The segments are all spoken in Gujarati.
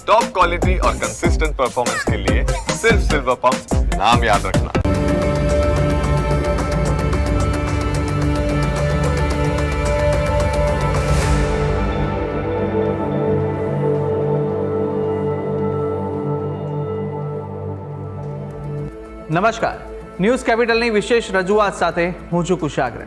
टॉप क्वालिटी और कंसिस्टेंट परफॉर्मेंस के लिए सिर्फ सिल्वर पंप नाम याद रखना। નમસ્કાર, ન્યૂઝ કેપિટલની વિશેષ રજૂઆત સાથે હું છું કુશાગ્ર.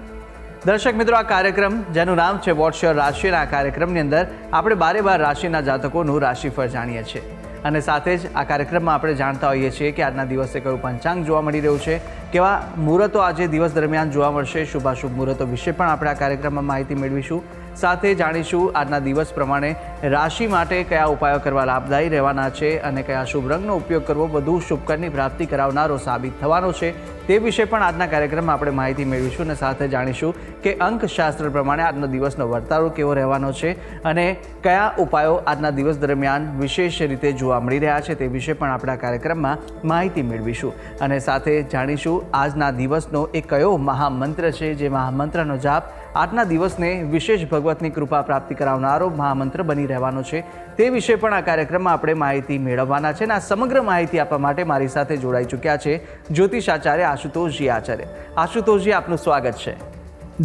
દર્શક મિત્રો, આ કાર્યક્રમ જેનું નામ છે વોટ્સ યોર રાશિ, આ કાર્યક્રમની અંદર આપણે 12 રાશિના જાતકોનું રાશિફળ જાણીએ છીએ અને સાથે જ આ કાર્યક્રમમાં આપણે જાણતા હોઈએ છીએ કે આજના દિવસે કયું પંચાંગ જોવા મળી રહ્યું છે, કેવા મુહૂર્તો આજે દિવસ દરમિયાન જોવા મળશે, શુભાશુભ મુહૂર્તો વિશે પણ આપણે આ કાર્યક્રમમાં માહિતી મેળવીશું. સાથે જાણીશું આજના દિવસ પ્રમાણે રાશિ માટે કયા ઉપાયો કરવા લાભદાયી રહેવાના છે અને કયા શુભ રંગનો ઉપયોગ કરવો વધુ શુભકરની પ્રાપ્તિ કરાવનારો સાબિત થવાનો છે તે વિશે પણ આજના કાર્યક્રમમાં આપણે માહિતી મેળવીશું અને સાથે જાણીશું કે અંકશાસ્ત્ર પ્રમાણે આજનો દિવસનો વર્તારો કેવો રહેવાનો છે અને કયા ઉપાયો આજના દિવસ દરમિયાન વિશેષ રીતે જોવા મળી રહ્યા છે તે વિશે પણ આપણે આ કાર્યક્રમમાં માહિતી મેળવીશું અને સાથે જાણીશું આજના દિવસનો એક કયો મહામંત્ર છે જે મહામંત્રનો જાપ આજના દિવસને વિશેષ ભગવતની કૃપા પ્રાપ્તિ કરાવનારો મહામંત્ર બની રહેવાનો છે તે વિશે પણ આ કાર્યક્રમમાં આપણે માહિતી મેળવવાના છે અને આ સમગ્ર માહિતી આપવા માટે મારી સાથે જોડાઈ ચૂક્યા છે જ્યોતિષાચાર્ય આશુતોષજી આચાર્ય. આશુતોષજી, આપનું સ્વાગત છે.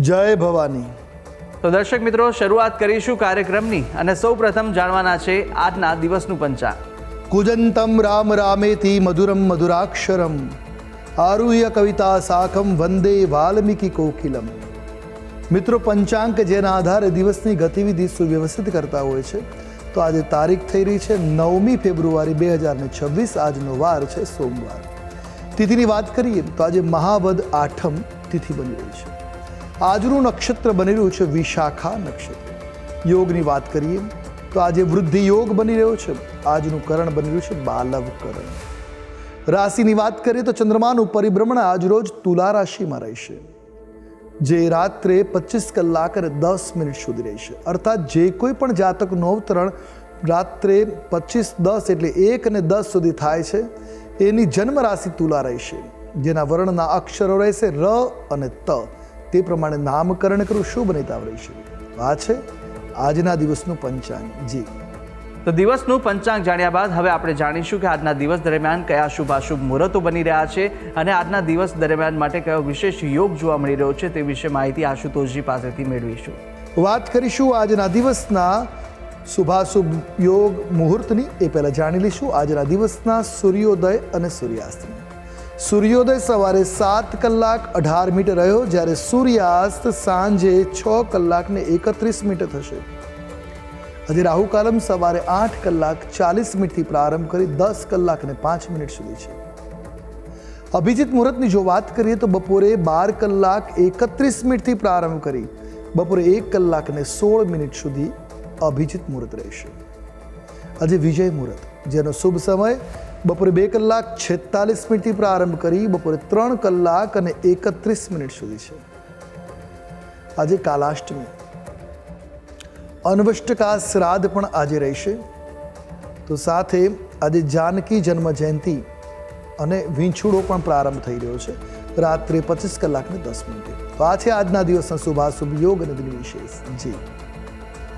જય ભવાની. તો દર્શક મિત્રો, શરૂઆત કરીશું કાર્યક્રમની અને સૌ પ્રથમ જાણવાના છે આજના દિવસનું પંચાંગ. કુજંતમ રામ રામેતિ મધુરમ મધુરાક્ષરમ આરુહ્ય કવિતા સાકમ વંદે વાલ્મીકી કોકિલમ. મિત્રો, પંચાંગ જેના આધારે દિવસની ગતિવિધિ સુવ્યવસ્થિત કરતા હોય છે. તો આજે તારીખ થઈ રહી છે 9મી ફેબ્રુઆરી 2026. આજનો વાર છે સોમવાર. તિથિની વાત કરીએ તો આજે મહાવદ આઠમ તિથિ બની રહી છે. આજનું નક્ષત્ર બની રહ્યું છે વિશાખા નક્ષત્ર. યોગની વાત કરીએ તો આજે વૃદ્ધિ યોગ બની રહ્યો છે. આજનું કરણ બની રહ્યું છે બાલવ કરણ. રાશિની વાત કરીએ તો ચંદ્રમાનું પરિભ્રમણ આજરોજ તુલા રાશિમાં રહેશે, જે રાત્રે 25 કલાક અને 10 મિનિટ સુધી રહેશે. અર્થાત જે કોઈ પણ જાતકનું અવતરણ રાત્રે 25:10 એટલે 1 અને 10 સુધી થાય છે એની જન્મ રાશિ તુલા રહેશે, જેના વર્ણના અક્ષરો રહેશે ર અને ત. તે પ્રમાણે નામકરણ કરવું શુભ નહીતાવ રહેશે. આ છે આજના દિવસનું પંચાંગ. જી, તો દિવસનું પંચાંગ જાણ્યા બાદ હવે આપણે જાણીશું કે આજના દિવસ દરમિયાન કયા શુભાશુભ મુહૂર્તો બની રહ્યા છે અને આજના દિવસ દરમિયાન માટે કયો વિશેષ યોગ જોવા મળી રહ્યો છે તે વિશે માહિતી આશુતોષજી પાસેથી મેળવીશું. વાત કરીશું આજના દિવસના શુભાશુભ યોગ મુહૂર્તની. એ પહેલાં જાણી લઈશું આજના દિવસના સૂર્યોદય અને સૂર્યાસ્તની. સૂર્યોદય સવારે 7 કલાક 18 મિનિટ રહ્યો, જ્યારે સૂર્યાસ્ત સાંજે 6 કલાક ને 31 મિનિટ થશે. આજે રાહુ કાલમ સવારે 8 કલાક 40 મિનિટથી પ્રારંભ કરી 10 કલાક ને 5 મિનિટ સુધી છે. અભિજીત મુહૂર્તની જો વાત કરીએ તો બપોરે 12 કલાક 31 મિનિટથી પ્રારંભ કરી બપોરે 1 કલાક ને 16 મિનિટ સુધી અભિજીત મુહૂર્ત રહેશે. આજે વિજય મુહૂર્ત, જેનો શુભ સમય બપોરે 2 કલાક 46 મિનિટથી પ્રારંભ કરી બપોરે 3 કલાક અને 31 મિનિટ સુધી છે. આજે કાલાષ્ટમી. અન્વષ્ટકા શ્રાદ્ધ પણ આજે રહેશે. તો સાથે આજે જાનકી જન્મ જયંતિ અને વીંછુડો પણ પ્રારંભ થઈ રહ્યો છે રાત્રે 25 કલાક ને 10 મિનિટે. તો આ છે આજના દિવસના શુભાશુભ યોગ અને દિન વિશેષ. જી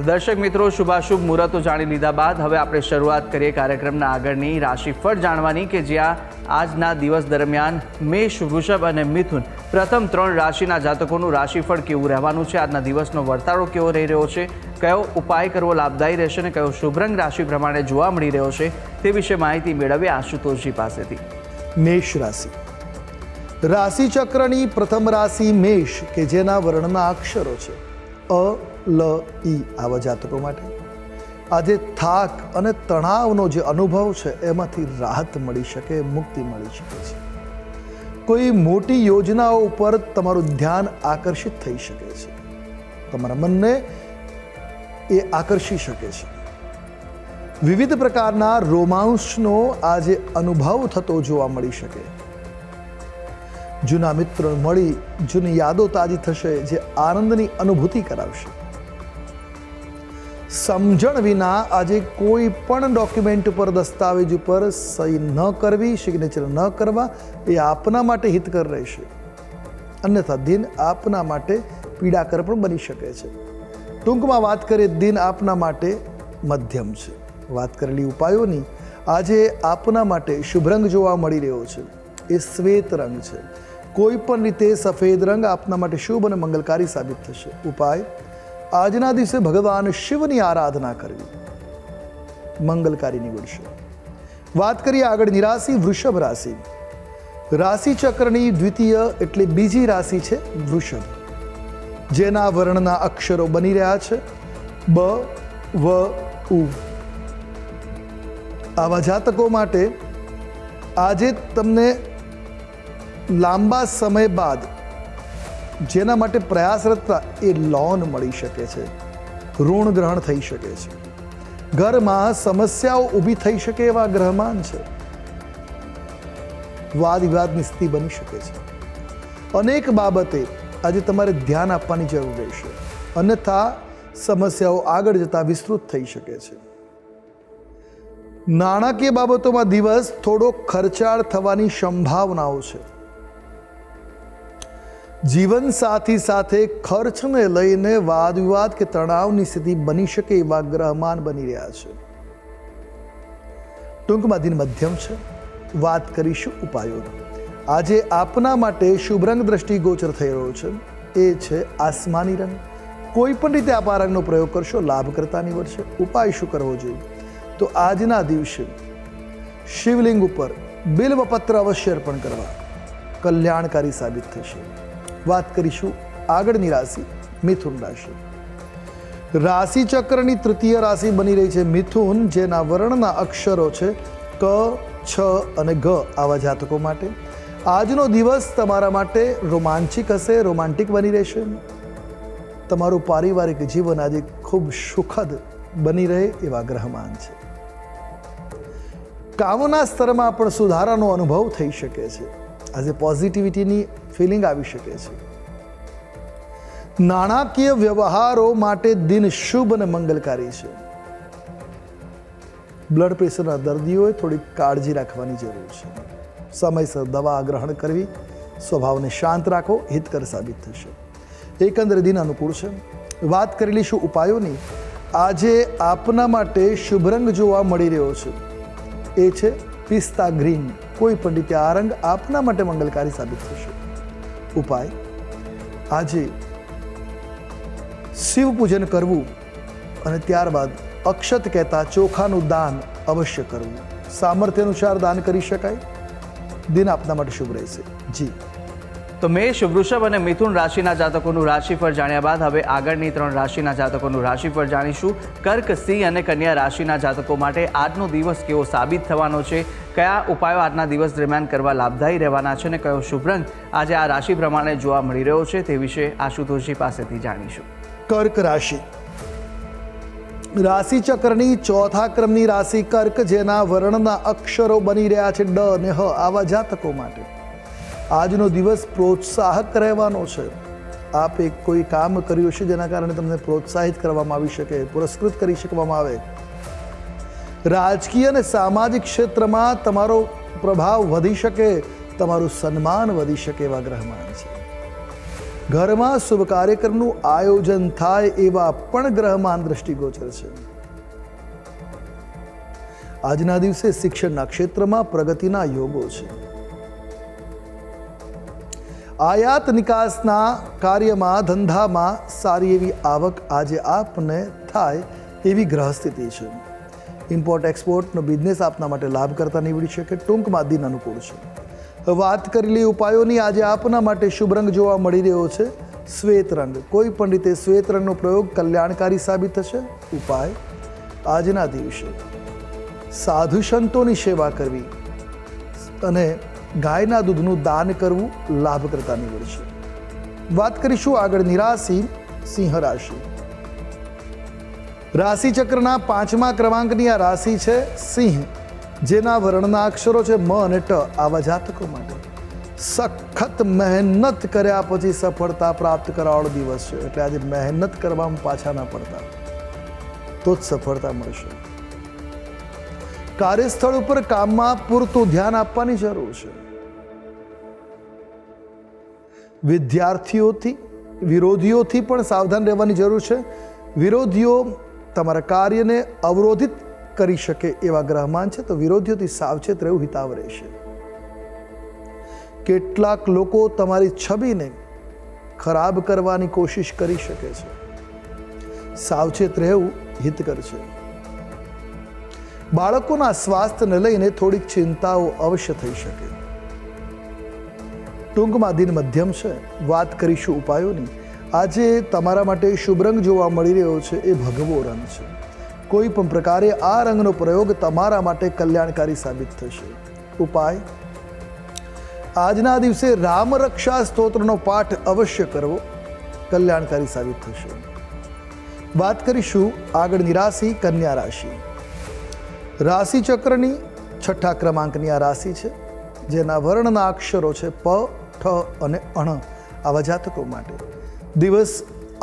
દર્શક મિત્રો, શુભાશુભ મુહૂર્તો જાણી લીધા બાદ હવે આપણે શરૂઆત કરીએ કાર્યક્રમના આગળની રાશિફળ જાણવાની, કે જ્યાં આજના દિવસ દરમિયાન મેષ, વૃષભ અને મિથુન પ્રથમ 3 રાશિના જાતકોનું રાશિફળ કેવું રહેવાનું છે, આજના દિવસનો વર્તારો કેવો રહી રહ્યો છે, કયો ઉપાય કરવો લાભદાયી રહેશે અને કયો શુભ રંગ રાશિ પ્રમાણે જોવા મળી રહ્યો છે તે વિશે માહિતી મેળવીએ આશુતોષજી પાસેથી. મેષ રાશિ. રાશિ ચક્રની પ્રથમ રાશિ મેષ, કે જેના વર્ણના અક્ષરો છે અ, લ, ઈ. આવા જાતકો માટે આજે થાક અને તણાવનો જે અનુભવ છે એમાંથી રાહત મળી શકે, મુક્તિ મળી શકે છે. કોઈ મોટી યોજનાઓ ઉપર તમારું ધ્યાન આકર્ષિત થઈ શકે છે. તમારા મનને એ આકર્ષી શકે છે. વિવિધ પ્રકારના રોમાંસનો આજે અનુભવ થતો જોવા મળી શકે. જૂના મિત્રો મળી જૂની યાદો તાજી થશે, જે આનંદની અનુભૂતિ કરાવશે. સમજણ વિના આજે કોઈ પણ ડોક્યુમેન્ટ ઉપર, દસ્તાવેજ ઉપર સહી ન કરવી, સિગ્નેચર ન કરવા એ આપના માટે હિતકર રહેશે. અન્યથા દિન આપના માટે પીડાકર પણ બની શકે છે. ટૂંકમાં વાત કરીએ, દિન આપના માટે મધ્યમ છે. વાત કરેલી ઉપાયોની આજે આપના માટે શુભ રંગ જોવા મળી રહ્યો છે એ શ્વેત રંગ છે. કોઈ પણ રીતે સફેદ રંગ આપના માટે શુભ અને મંગલકારી સાબિત થશે. ઉપાય આજના દિવસે ભગવાન શિવની આરાધના કરવી મંગલકારી નીવડશે. વાત કરીએ આગળની રાશિ વૃષભ રાશિ. રાશિ ચક્રની દ્વિતીય એટલે બીજી રાશિ છે વૃષભ, જેના વર્ણના અક્ષરો બની રહ્યા છે બ, વ, ઉ. આવા જાતકો માટે આજે તમને લાંબા સમય બાદ જેના માટે પ્રયાસરત એ લોન મળી શકે છે, ઋણ ગ્રહણ થઈ શકે છે, ઘરમાં સમસ્યાઓ ઊભી થઈ શકે એવા ગ્રહમાન છે, વાદ વિવાદની સ્થિતિ બની શકે છે. અનેક બાબતે આજે તમારે ધ્યાન આપવાની જરૂર રહેશે, અન્યથા સમસ્યાઓ આગળ જતા વિસ્તૃત થઈ શકે છે. નાણાકીય બાબતોમાં દિવસ થોડો ખર્ચાળ થવાની સંભાવનાઓ છે. જીવનસાથી સાથે ખર્ચને લઈને વાદ વિવાદ કે તણાવની સ્થિતિ બની શકે એવા ગ્રહમાન બની રહ્યા છે. ટૂંકમાં દિન મધ્યમ છે. વાત કરીશું ઉપાયોની. આજે આપના માટે શુભ રંગ દ્રષ્ટિગોચર થઈ રહ્યો છે એ છે આસમાની રંગ. કોઈ પણ રીતે આપ આ રંગનો પ્રયોગ કરશો લાભકર્તા નીવડશે. ઉપાય શું કરવો જોઈએ? તો આજના દિવસે શિવલિંગ ઉપર બિલ્વપત્ર અવશ્ય અર્પણ કરવા, કલ્યાણકારી સાબિત થશે. વાત કરીશું આગળની રાશિ મિથુન રાશિ. રાશિ ચક્રની તૃતીય રાશિ બની રહી છે મિથુન, જેના વર્ણના અક્ષરો છે ક, છ અને ગ. આવા જાતકો માટે આજનો દિવસ તમારા માટે રોમાંચિક હશે, રોમાન્ટિક બની રહેશે. તમારું પારિવારિક જીવન આજે ખૂબ સુખદ બની રહે એવા ગ્રહમાન છે. કામના સ્તરમાં પણ સુધારાનો અનુભવ થઈ શકે છે. આજે પોઝિટિવિટીની ફિલિંગ આવી શકે છે. નાણાકીય વ્યવહારો માટે દિન શુભ અને મંગલકારી છે. બ્લડ પ્રેશરના દર્દીઓએ થોડી કાળજી રાખવાની જરૂર છે. સમયસર દવા ગ્રહણ કરવી, સ્વભાવને શાંત રાખો, હિતકર સાબિત થશે. એકંદરે દિન અનુકૂળ છે. વાત કરી લઈશું ઉપાયોની. આજે આપના માટે શુભ રંગ જોવા મળી રહ્યો છે એ છે પિસ્તા ગ્રીન. કોઈ પણ રીતે આ રંગ આપના માટે મંગલકારી સાબિત થશે. ઉપાય આજે શિવ પૂજન કરવું અને ત્યારબાદ અક્ષત કહેતા ચોખાનું દાન અવશ્ય કરવું. સામર્થ્ય અનુસાર દાન કરી શકાય. દિન આપના માટે શુભ રહેશે. જી તો મેષ, વૃષભ અને મિથુન રાશિના જાતકોનું રાશિફળ જાણ્યા બાદ હવે આગળની 3 રાશિના જાતકોનું રાશિફળ જાણીશું. કર્ક, સિંહ અને કન્યા રાશિના જાતકો માટે આજનો દિવસ કેવો સાબિત થવાનો છે, કયા ઉપાયો આજના દિવસ દરમિયાન કરવા લાભદાયી રહેવાના છે અને કયો શુભ રંગ આજે આ રાશિ પ્રમાણે જોવા મળી રહ્યો છે તે વિશે આશુતોષજી પાસેથી જાણીશું. કર્ક રાશિ. રાશિ ચક્રની ચોથા ક્રમની રાશિ કર્ક, જેના વર્ણના અક્ષરો બની રહ્યા છે ડ અને હ. આવા જાતકો માટે આજનો દિવસ પ્રોત્સાહક રહેવાનો છે. આપે કોઈ કામ કર્યું છે જેના કારણે તમને પ્રોત્સાહિત કરવામાં આવી શકે, પુરસ્કૃત કરી શકવામાં આવે. રાજકીય અને સામાજિક ક્ષેત્રમાં તમારો પ્રભાવ વધી શકે, તમારું સન્માન વધી શકે એવા ગ્રહમાન છે. ઘરમાં શુભ કાર્યક્રમનું આયોજન થાય એવા પણ ગ્રહમાન દ્રષ્ટિગોચર છે. આજના દિવસે શિક્ષણના ક્ષેત્રમાં પ્રગતિના યોગો છે. આયાત નિકાસના કાર્યમાં, ધંધામાં સારી એવી આવક આજે આપને થાય એવી ગ્રહ સ્થિતિ છે. ઇમ્પોર્ટ એક્સપોર્ટનો બિઝનેસ આપના માટે લાભ કરતા નીવડી શકે. ટૂંકમાં દિન અનુકૂળ છે. વાત કરેલી ઉપાયોની. આજે આપના માટે શુભ રંગ જોવા મળી રહ્યો છે શ્વેત રંગ. કોઈ પણ રીતે શ્વેત રંગનો પ્રયોગ કલ્યાણકારી સાબિત થશે. ઉપાય આજના દિવસે સાધુ સંતોની સેવા કરવી અને ગાયના દૂધનું દાન કરવું લાભ કરતા નીવડશે. વાત કરીશું આગળની રાશિ સિંહ રાશિ. રાશિ ચક્રના 5મા ક્રમાંકની આ રાશિ છે સિંહ, જેના વર્ણના અક્ષરો છે મ અને ટ. આવા જાતકો માટે સખત મહેનત કર્યા પછી સફળતા પ્રાપ્ત કરવાવાળો દિવસ છે. એટલે આજે મહેનત કરવામાં પાછા ના પડતા તો જ સફળતા મળશે. કાર્યસ્થળ ઉપર કામમાં પૂરતું ધ્યાન આપવાની જરૂર છે. વિદ્યાર્થીઓથી, વિરોધીઓથી પણ સાવધાન રહેવાની જરૂર છે. વિરોધીઓ તમારા કાર્યને અવરોધિત કરી શકે એવા ગ્રહમાન છે, તો વિરોધીઓથી સાવચેત રહેવું હિતાવ રહેશે. કેટલાક લોકો તમારી છબીને ખરાબ કરવાની કોશિશ કરી શકે છે, સાવચેત રહેવું હિતકર છે. બાળકોના સ્વાસ્થ્યને લઈને થોડીક ચિંતાઓ અવશ્ય થઈ શકે. ટૂંકમાં દિન મધ્યમ છે. વાત કરીશું ઉપાયોની. આજે તમારા માટે શુભ રંગ જોવા મળી રહ્યો છે એ ભગવો રંગ છે. કોઈ પણ પ્રકારે આ રંગનો પ્રયોગ તમારા માટે કલ્યાણકારી સાબિત થશે. ઉપાય: આજના દિવસે રામ રક્ષા સ્તોત્રનો પાઠ અવશ્ય કરવો, કલ્યાણકારી સાબિત થશે. વાત કરીશું આગળની રાશિ, કન્યા રાશિ. રાશિ ચક્રની 6ઠ્ઠા ક્રમાંકની આ રાશિ છે, જેના વર્ણના અક્ષરો છે પ, ઠ અને અણ. આવા જાતકો માટે દિવસ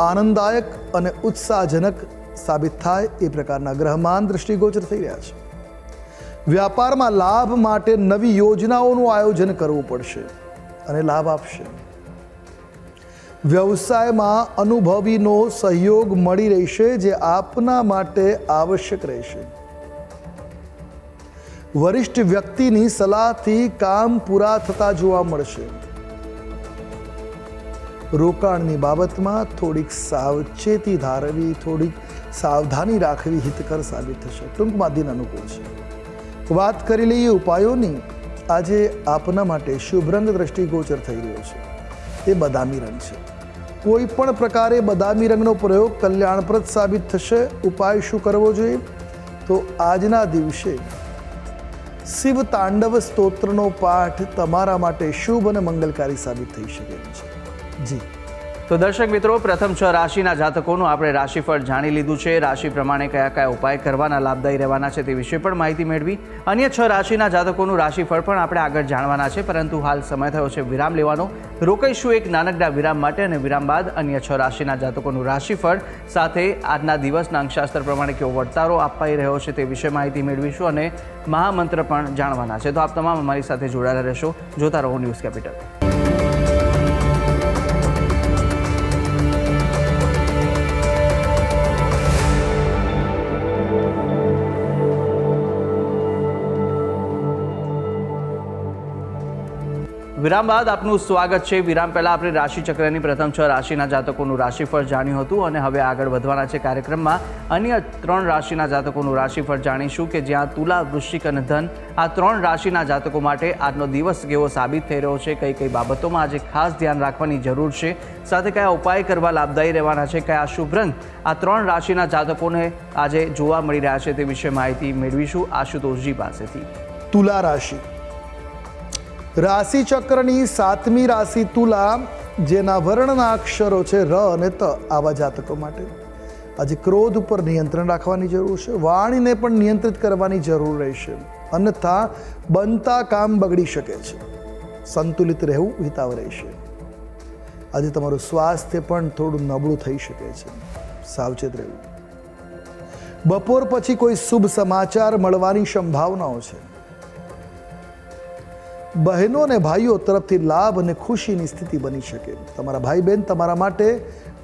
આનંદદાયક અને ઉત્સાહજનક સાબિત થાય એ પ્રકારના ગ્રહમાન દૃષ્ટિગોચર થઈ રહ્યા છે. વ્યાપારમાં લાભ માટે નવી યોજનાઓનું આયોજન કરવું પડશે અને લાભ આપશે. વ્યવસાયમાં અનુભવીનો સહયોગ મળી રહેશે, જે આપના માટે આવશ્યક રહેશે. વરિષ્ઠ વ્યક્તિની સલાહથી કામ પૂરા થતા જોવા મળશે. રોકાણની બાબતમાં થોડીક સાવચેતી ધારવી, થોડીક સાવધાની રાખવી હિતકર સાબિત થશે. ટૂંકમાં દિન અનુકૂળ છે. વાત કરી લઈએ ઉપાયોની. આજે આપના માટે શુભ રંગ દ્રષ્ટિગોચર થઈ રહ્યો છે એ બદામી રંગ છે. કોઈ પણ પ્રકારે બદામી રંગનો પ્રયોગ કલ્યાણપ્રદ સાબિત થશે. ઉપાય શું કરવો જોઈએ? તો આજના દિવસે શિવ તાંડવ સ્તોત્રનો પાઠ તમારા માટે શુભ અને મંગલકારી સાબિત થઈ શકે છે. જી તો દર્શક મિત્રો, પ્રથમ 6 રાશિના જાતકોનું આપણે રાશિફળ જાણી લીધું છે. રાશિ પ્રમાણે કયા કયા ઉપાય કરવાના લાભદાયી રહેવાના છે તે વિશે પણ માહિતી મેળવી. અન્ય 6 રાશિના જાતકોનું રાશિફળ પણ આપણે આગળ જાણવાના છે, પરંતુ હાલ સમય થયો છે વિરામ લેવાનો. રોકાઈશું એક નાનકડા વિરામ માટે, અને વિરામ બાદ અન્ય 6 રાશિના જાતકોનું રાશિફળ સાથે આજના દિવસના અંકશાસ્ત્ર પ્રમાણે કેવો વર્તારો અપાઈ રહ્યો છે તે વિશે માહિતી મેળવીશું, અને મહામંત્ર પણ જાણવાના છે. તો આપ તમામ અમારી સાથે જોડાયેલા રહેશો. જોતા રહો ન્યૂઝ કેપિટલ. વિરામ બાદ આપનું સ્વાગત છે. વિરામ પહેલા આપણે રાશિચક્રની પ્રથમ 6 રાશિના જાતકોનું રાશિફળ જાણ્યું હતું, અને હવે આગળ વધવાના છે કાર્યક્રમમાં. અન્ય 3 રાશિના જાતકોનું રાશિફળ જાણીશું, કે જ્યાં તુલા, વૃશ્ચિક અને ધન આ 3 રાશિના જાતકો માટે આજનો દિવસ કેવો સાબિત થઈ રહ્યો છે, કઈ કઈ બાબતોમાં આજે ખાસ ધ્યાન રાખવાની જરૂર છે, સાથે કયા ઉપાય કરવા લાભદાયી રહેવાના છે, કયા શુભ રંગ આ 3 રાશિના જાતકોને આજે જોવા મળી રહ્યા છે તે વિશે માહિતી મેળવીશું આશુતોષજી પાસેથી. તુલા રાશિ. રાશિ ચક્રની 7મી રાશિ તુલા, જેના વર્ણના અક્ષરો છે ર અને ત. આવા જાતકો માટે આજે ક્રોધ ઉપર નિયંત્રણ રાખવાની જરૂર છે. વાણીને પણ નિયંત્રિત કરવાની જરૂર રહેશે, અન્યથા બનતા કામ બગડી શકે છે. સંતુલિત રહેવું હિતાવ રહેશે. આજે તમારું સ્વાસ્થ્ય પણ થોડું નબળું થઈ શકે છે, સાવચેત રહેવું. બપોર પછી કોઈ શુભ સમાચાર મળવાની સંભાવનાઓ છે. બહેનો અને ભાઈઓ તરફથી લાભ અને ખુશીની સ્થિતિ બની શકે. તમારા ભાઈ બહેન તમારા માટે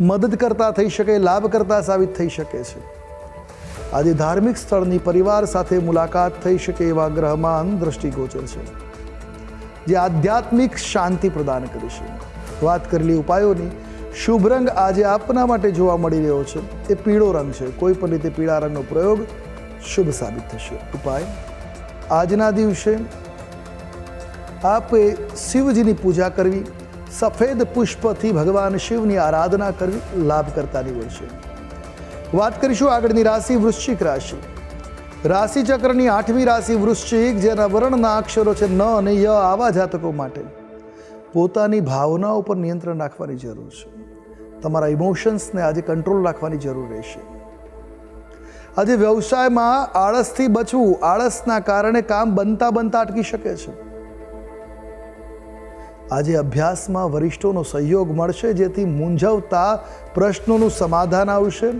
મદદ કરતા થઈ શકે, લાભ કરતા સાબિત થઈ શકે છે. આજે ધાર્મિક સ્થળની પરિવાર સાથે મુલાકાત થઈ શકે એવા ગ્રહમાન દ્રષ્ટિગોચર છે, જે આધ્યાત્મિક શાંતિ પ્રદાન કરશે. વાત કરેલી ઉપાયોની. શુભ રંગ આજે આપના માટે જોવા મળી રહ્યો છે એ પીળો રંગ છે. કોઈ પણ રીતે પીળા રંગનો પ્રયોગ શુભ સાબિત થશે. ઉપાય: આજના દિવસે આપે શિવજીની પૂજા કરવી, સફેદ પુષ્પથી ભગવાન શિવની આરાધના કરવી લાભ કરતા નીવડશે. વાત કરીશું આગળની રાશિ, વૃશ્ચિક રાશિ. રાશિ ચક્રની 8મી રાશિ વૃશ્ચિક, જેના વર્ણના અક્ષરો છે ન અને ય. આવા જાતકો માટે પોતાની ભાવનાઓ પર નિયંત્રણ રાખવાની જરૂર છે. તમારા ઇમોશન્સને આજે કંટ્રોલ રાખવાની જરૂર રહેશે. આજે વ્યવસાયમાં આળસથી બચવું. આળસના કારણે કામ બનતા અટકી શકે છે. આજે અભ્યાસમાં વરિષ્ઠોનો સહયોગ મળશે, જેથી મૂંઝવતા પ્રશ્નોનું સમાધાન આવશે.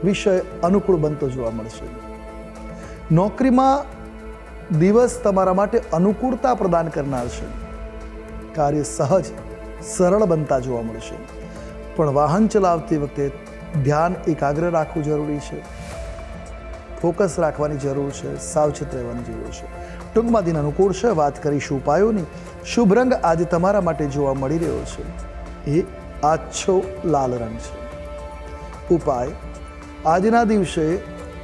વિષય અનુકૂળ બનતો જોવા મળશે. નોકરીમાં દિવસ તમારા માટે અનુકૂળતા પ્રદાન કરનાર છે. કાર્ય સહજ સરળ બનતા જોવા મળશે, પણ વાહન ચલાવતી વખતે ધ્યાન એકાગ્ર રાખવું જરૂરી છે. ફોકસ રાખવાની જરૂર છે, સાવચેત રહેવાની જરૂર છે. ટૂંકમાં દિન અનુકૂળ છે. વાત કરીશું ઉપાયોની. શુભ રંગ આજે તમારા માટે જોવા મળી રહ્યો છે એ આછો લાલ રંગ છે. ઉપાય: આજના દિવસે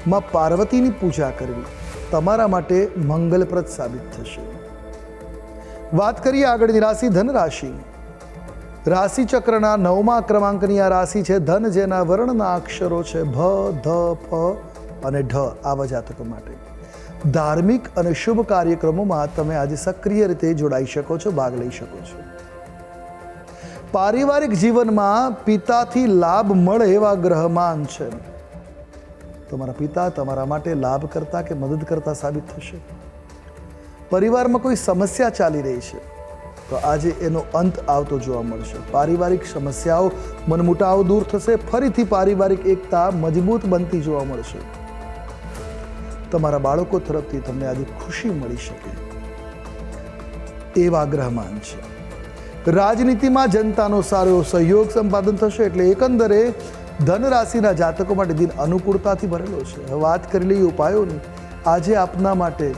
માં પાર્વતીની પૂજા કરવી તમારા માટે મંગલપ્રદ સાબિત થશે. વાત કરીએ આગળની રાશિ ધન રાશિ. રાશિ ચક્રના 9મા ક્રમાંકની આ રાશિ છે ધન, જેના વર્ણના અક્ષરો છે ભ, ધ, ફ અને ઢ. આવા જાતકો માટે ધાર્મિક અને શુભ કાર્યક્રમોમાં તમે આજે સક્રિય રીતે જોડાઈ શકો છો, ભાગ લઈ શકો છો. પારિવારિક જીવનમાં પિતાથી લાભ મળે એવા ગ્રહમાન છે. તમારા પિતા તમારા માટે લાભ કરતા કે મદદ કરતા સાબિત થશે. પરિવારમાં કોઈ સમસ્યા ચાલી રહી છે તો આજે એનો અંત આવતો જોવા મળશે. પારિવારિક સમસ્યાઓ, મનમુટાવ દૂર થશે. ફરીથી પારિવારિક એકતા મજબૂત બનતી જોવા મળશે. તમારા બાળકો તરફથી તમને આજે ખુશી મળી શકે એવા ગ્રહમાન છે. રાજનીતિમાં જનતાનો સારો એવો સહયોગ સંપાદન થશે. એટલે એકંદરે ધન રાશિના જાતકો માટે દિન અનુકૂળતાથી ભરેલો છે. હવે વાત કરી લઈએ ઉપાયોની. આજે આપના માટે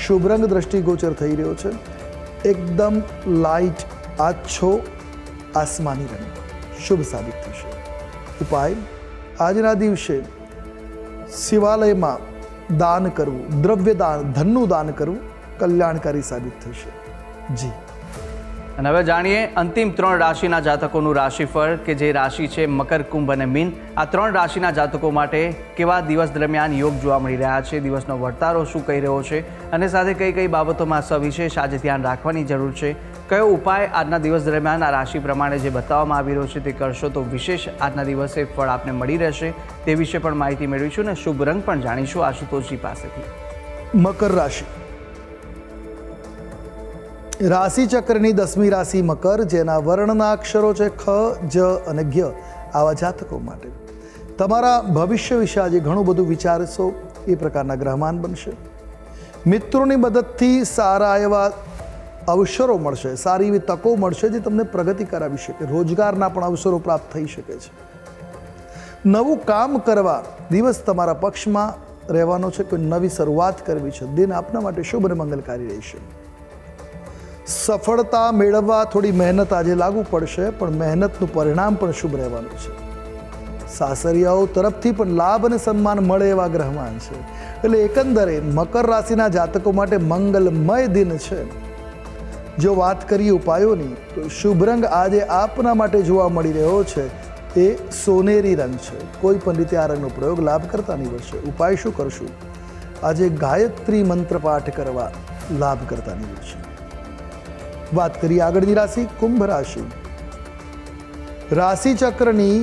શુભ રંગ દ્રષ્ટિગોચર થઈ રહ્યો છે એકદમ લાઇટ આછો આસમાની રંગ, શુભ સાબિત થશે. ઉપાય: આજના દિવસે શિવાલયમાં દાન કરવું, દ્રવ્ય દાન, ધનનું દાન કરવું કલ્યાણકારી સાબિત થશે. જી. અને હવે જાણીએ અંતિમ 3 રાશિના જાતકોનું રાશિફળ, કે જે રાશિ છે મકર, કુંભ અને મીન. આ 3 રાશિના જાતકો માટે કેવા દિવસ દરમિયાન યોગ જોવા મળી રહ્યા છે, દિવસનો વર્તારો શું કહી રહ્યો છે અને સાથે કઈ કઈ બાબતોમાં સવિશેષ આજે ધ્યાન રાખવાની જરૂર છે, કયો ઉપાય આજના દિવસ દરમિયાન આ રાશિ પ્રમાણે જે બતાવવામાં આવી રહ્યો છે તે કરશો તો વિશેષ આજના દિવસે ફળ આપને મળી રહેશે, તે વિશે પણ માહિતી મેળવીશું અને શુભ રંગ પણ જાણીશું આશુતોષજી પાસેથી. મકર રાશિ. રાશિ ચક્રની 10મી રાશિ મકર, જેના વર્ણના અક્ષરો છે ખ, જ અને જ્ઞ. આવા જાતકો માટે તમારા ભવિષ્ય વિશે આજે ઘણું બધું વિચારશો એ પ્રકારના ગ્રહમાન બનશે. મિત્રોની મદદથી સારા એવા અવસરો મળશે, સારી એવી તકો મળશે જે તમને પ્રગતિ કરાવી શકે. રોજગારના પણ અવસરો પ્રાપ્ત થઈ શકે છે. નવું કામ કરવા દિવસ તમારા પક્ષમાં રહેવાનો છે. કોઈ નવી શરૂઆત કરવી છે, દિન આપના માટે શુભ અને મંગલકારી રહેશે. સફળતા મેળવવા થોડી મહેનત આજે લાગુ પડશે, પણ મહેનતનું પરિણામ પણ શુભ રહેવાનું છે. સાસરિયાઓ તરફથી પણ લાભ અને સન્માન મળે એવા ગ્રહમાન છે. એટલે એકંદરે મકર રાશિના જાતકો માટે મંગલમય દિન છે. જો વાત કરીએ ઉપાયોની તો શુભ રંગ આજે આપના માટે જોવા મળી રહ્યો છે એ સોનેરી રંગ છે. કોઈ પણ રીતે આ રંગનો પ્રયોગ લાભ કરતા નીવડશે. ઉપાય શું કરશું? આજે ગાયત્રી મંત્ર પાઠ કરવા લાભ કરતા નીવડશે. વાત કરીએ આગળની રાશિ કુંભ રાશિ. રાશિ ચક્રની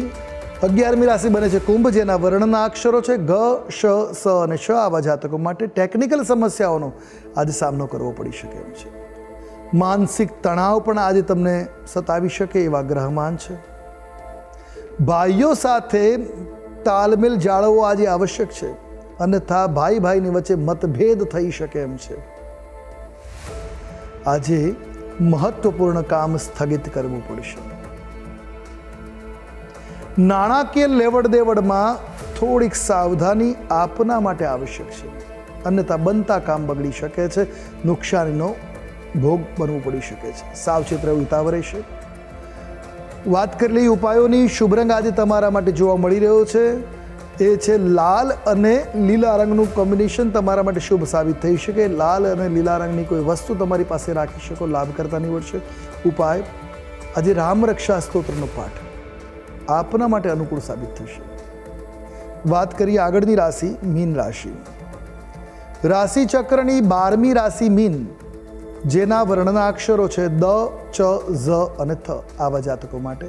11મી રાશિ બને છે કુંભ, જેના વર્ણના અક્ષરો છે ગ, શ, સ અને શ. આવા જાતકો માટે ટેકનિકલ સમસ્યાઓનો આજે સામનો કરવો પડી શકે એમ છે. માનસિક તણાવ પણ આજે તમને સતાવી શકે એવા ગ્રહમાન છે. ભાઈઓ સાથે તાલમેલ જાળવવો આજે આવશ્યક છે, અન્યથા ભાઈ ભાઈની વચ્ચે મતભેદ થઈ શકે એમ છે. આજે મહત્વપૂર્ણ કામ સ્થગિત કરવું પડશે. નાણાકીય લેવડ દેવડમાં થોડીક સાવધાની આપના માટે આવશ્યક છે, અન્યથા બનતા કામ બગડી શકે છે, નુકસાનીનો ભોગ બનવું પડી શકે છે. સાવચેત રહેવું હિતાવહ રહેશે. વાત કરી લઈએ ઉપાયોની. શુભ રંગ આજે તમારા માટે જોવા મળી રહ્યો છે એ છે લાલ અને લીલા રંગનું કોમ્બિનેશન તમારા માટે શુભ સાબિત થઈ શકે. લાલ અને લીલા રંગની કોઈ વસ્તુ તમારી પાસે રાખી શકો, લાભ કરતા નીવડશે. ઉપાય: આજે રામ રક્ષા સ્તોત્રનો પાઠ આપના માટે અનુકૂળ સાબિત થશે. વાત કરીએ આગળની રાશિ મીન રાશિ. રાશિ ચક્રની 12મી રાશિ મીન, જેના વર્ણના અક્ષરો છે દ, ચ, ઝ અને થ. આવા જાતકો માટે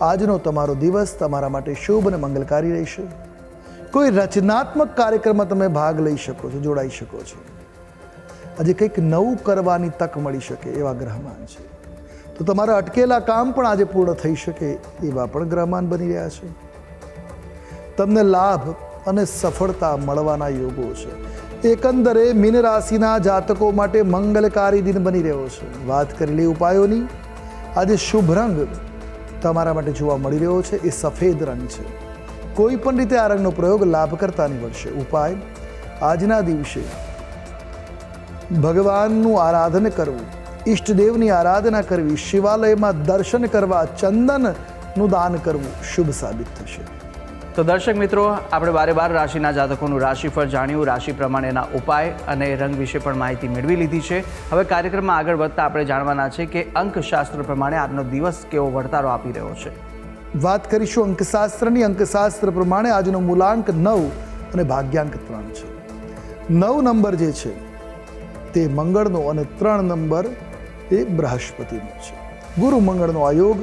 આજનો તમારો દિવસ તમારા માટે શુભ અને મંગલકારી રહેશે. કોઈ રચનાત્મક કાર્યક્રમમાં તમે ભાગ લઈ શકો છો, જોડાઈ શકો છો. આજે કંઈક નવું કરવાની તક મળી શકે એવા ગ્રહમાન છે. તો તમારા અટકેલા કામ પણ આજે પૂર્ણ થઈ શકે એવા પણ ગ્રહમાન બની રહ્યા છે. તમને લાભ અને સફળતા મળવાના યોગો છે. એકંદરે મીન રાશિના જાતકો માટે મંગલકારી દિન બની રહ્યો છે. વાત કરી લઈએ ઉપાયોની. આજે શુભ રંગ તમારા માટે જોવા મળી રહ્યો છે એ સફેદ રંગ છે. કોઈ પણ રીતે આ રંગનો પ્રયોગ લાભ કરતા નીવડશે. ઉપાય: આજના દિવસે ભગવાનનું આરાધન કરવું, ઈષ્ટદેવની આરાધના કરવી, શિવાલયમાં દર્શન કરવા, ચંદનનું દાન કરવું શુભ સાબિત થશે. તો દર્શક મિત્રો, આપણે બારે બાર રાશિના જાતકોનું રાશિફળ જાણ્યું, રાશિ પ્રમાણેના ઉપાય અને રંગ વિશે પણ માહિતી મેળવી લીધી છે. હવે કાર્યક્રમમાં આગળ વધતા આપણે જાણવાના છે કે અંકશાસ્ત્ર પ્રમાણે આજનો દિવસ કેવો વર્તારો આપી રહ્યો છે. વાત કરીશું અંકશાસ્ત્રની. અંકશાસ્ત્ર પ્રમાણે આજનો મૂલાંક 9 અને ભાગ્યાંક 3 છે. 9 નંબર જે છે તે મંગળનો અને 3 નંબર એ બૃહસ્પતિનો છે. ગુરુ મંગળનો આયોગ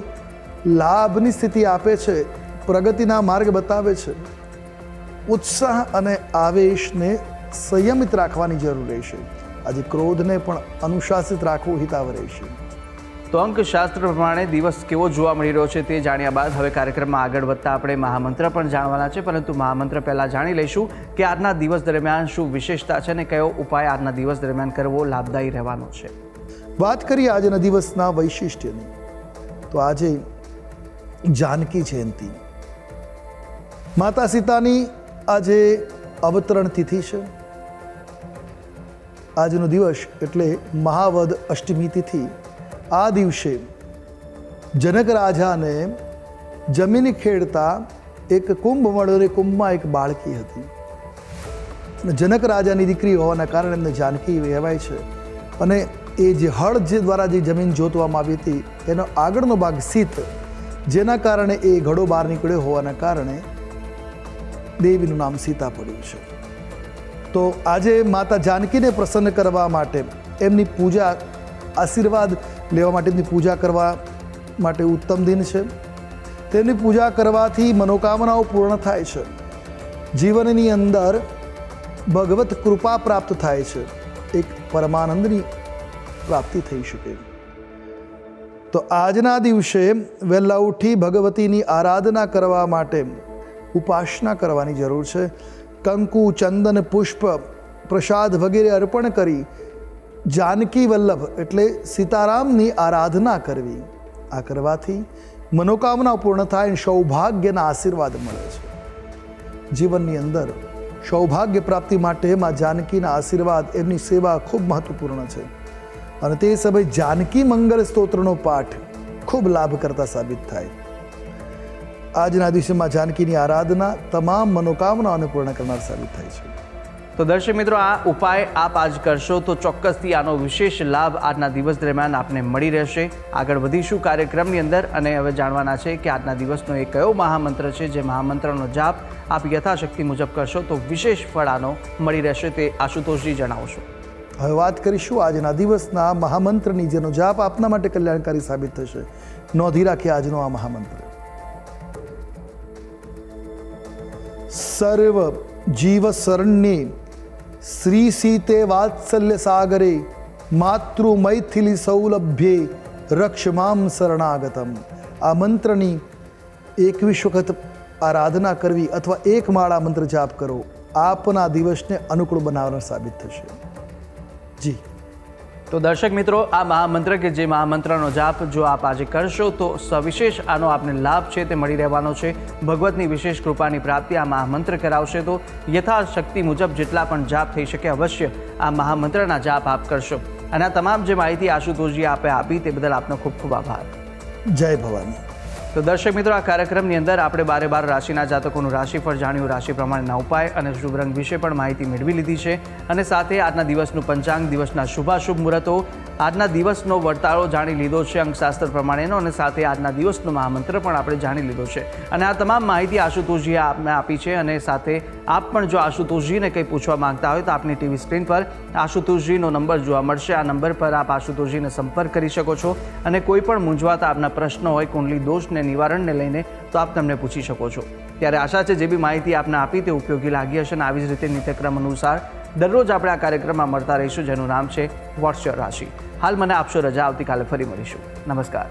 લાભની સ્થિતિ આપે છે, પ્રગતિના માર્ગ બતાવે છે. ઉત્સાહ અને આવેશને સંયમિત રાખવાની જરૂર રહેશે. આજે ક્રોધને પણ અનુશાસિત રાખવું હિતાવ રહેશે. તો અંકશાસ્ત્ર પ્રમાણે દિવસ કેવો જોવા મળી રહ્યો છે તે જાણ્યા બાદ હવે કાર્યક્રમમાં આગળ વધતા આપણે મહામંત્ર પણ જાણવાના છે. પરંતુ મહામંત્ર પહેલાં જાણી લઈશું કે આજના દિવસ દરમિયાન શું વિશેષતા છે અને કયો ઉપાય આજના દિવસ દરમિયાન કરવો લાભદાયી રહેવાનો છે. વાત કરીએ આજના દિવસના વૈશિષ્ટ્યની, તો આજે જાનકી જયંતી, માતા સીતાની આજે અવતરણ તિથિ છે. આજનો દિવસ એટલે મહાવદ અષ્ટમી તિથિ. આ દિવસે જનક રાજાને જમીન ખેડતા એક કુંભ મળ્યો. કુંભમાં એક બાળકી હતી. જનક રાજાની દીકરી હોવાના કારણે એમને જાનકી કહેવાય છે. અને એ જે હળ જે દ્વારા જે જમીન જોતવામાં આવી હતી એનો આગળનો ભાગ સીત, જેના કારણે એ ઘડો બહાર નીકળ્યો હોવાના કારણે દેવીનું નામ સીતા પડ્યું છે. તો આજે માતા જાનકીને પ્રસન્ન કરવા માટે એમની પૂજા, આશીર્વાદ લેવા માટે એમની પૂજા કરવા માટે ઉત્તમ દિન છે. તેમની પૂજા કરવાથી મનોકામનાઓ પૂર્ણ થાય છે. જીવનની અંદર ભગવત કૃપા પ્રાપ્ત થાય છે. એક પરમાનંદની પ્રાપ્તિ થઈ શકે. તો આજના દિવસે વહેલા ઉઠી ભગવતીની આરાધના કરવા માટે ઉપાસના કરવાની જરૂર છે. કંકુ, ચંદન, પુષ્પ, પ્રસાદ વગેરે અર્પણ કરી જાનકી વલ્લભ એટલે સીતારામની આરાધના કરવી. આ કરવાથી મનોકામના પૂર્ણ થાય અને સૌભાગ્યના આશીર્વાદ મળે છે. જીવનની અંદર સૌભાગ્ય પ્રાપ્તિ માટે માં જાનકીના આશીર્વાદ, એમની સેવા ખૂબ મહત્વપૂર્ણ છે. અને તે સમયે જાનકી મંગળ સ્તોત્રનો પાઠ ખૂબ લાભ કરતા સાબિત થાય. આજના દિવસમાં જાનકીની આરાધના તમામ મનોકામનાઓને પૂર્ણ કરનાર સાબિત થાય છે. તો દર્શક મિત્રો, આ ઉપાય આપ આજ કરશો તો ચોક્કસથી આનો વિશેષ લાભ આજના દિવસ દરમિયાન આપને મળી રહેશે. આગળ વધીશું કાર્યક્રમની અંદર અને હવે જાણવાના છે કે આજના દિવસનો એ કયો મહામંત્ર છે જે મહામંત્રનો જાપ આપ યથાશક્તિ મુજબ કરશો તો વિશેષ ફળ આનો મળી રહેશે, તે આશુતોષજી જણાવશો. હવે વાત કરીશું આજના દિવસના મહામંત્રની, જેનો જાપ આપના માટે કલ્યાણકારી સાબિત થશે. નોંધી રાખીએ આજનો આ મહામંત્ર. સર્વ જીવ શરણ્યે શ્રી સીતે વાત્સલ્ય સાગરે માતૃ મૈથિલી સૌલભ્યે રક્ષમામ શરણાગતમ. આ મંત્રની 21 વખત આરાધના કરવી અથવા એક માળા મંત્ર જાપ કરો, આપના દિવસને અનુકૂળ બનાવનાર સાબિત થશે. જી. તો દર્શક મિત્રો, આ મહામંત્ર કે જે મહામંત્રનો જાપ જો આપ આજે કરશો તો સવિશેષ આનો આપને લાભ છે તે મળી રહેવાનો છે. ભગવતની વિશેષ કૃપાની પ્રાપ્તિ આ મહામંત્ર કરાવશે. તો યથાશક્તિ મુજબ જેટલા પણ જાપ થઈ શકે અવશ્ય આ મહામંત્રના જાપ આપ કરશો. અને આ તમામ જે માહિતી આશુતોષજી આપે આપી તે બદલ આપનો ખૂબ ખૂબ આભાર. જય ભવાની. તો દર્શક મિત્રો, આ કાર્યક્રમની અંદર આપણે બારે બાર રાશિના જાતકોનું રાશિફળ જાણ્યું, રાશિ પ્રમાણેના ઉપાય અને શુભ રંગ વિશે પણ માહિતી મેળવી લીધી છે. અને સાથે આજના દિવસનું પંચાંગ, દિવસના શુભાશુભ મુહૂર્તો, આજના દિવસનો વર્તાળો જાણી લીધો છે અંકશાસ્ત્ર પ્રમાણેનો, અને સાથે આજના દિવસનો મહામંત્ર પણ આપણે જાણી લીધો છે. અને આ તમામ માહિતી આશુતોષજીએ આપને આપી છે. અને સાથે આપ પણ જો આશુતોષજીને કંઈ પૂછવા માંગતા હોય તો આપની ટીવી સ્ક્રીન પર આશુતોષજીનો નંબર જોવા મળશે. આ નંબર પર આપ આશુતોષજીને સંપર્ક કરી શકો છો. અને કોઈ પણ મૂંઝવાતા આપના પ્રશ્નો હોય, કુંડલી દોષને નિવારણને લઈને, તો આપ તમને પૂછી શકો છો. ત્યારે આશા છે જે બી માહિતી આપને આપી તે ઉપયોગી લાગી હશે. અને આવી જ રીતે નિત્યક્રમ અનુસાર દરરોજ આપણે આ કાર્યક્રમમાં મળતા રહીશું, જેનું નામ છે વોટ્સ યોર રાશિ. હાલ મને આપશો રજા. આવતીકાલે ફરી મળીશું. નમસ્કાર.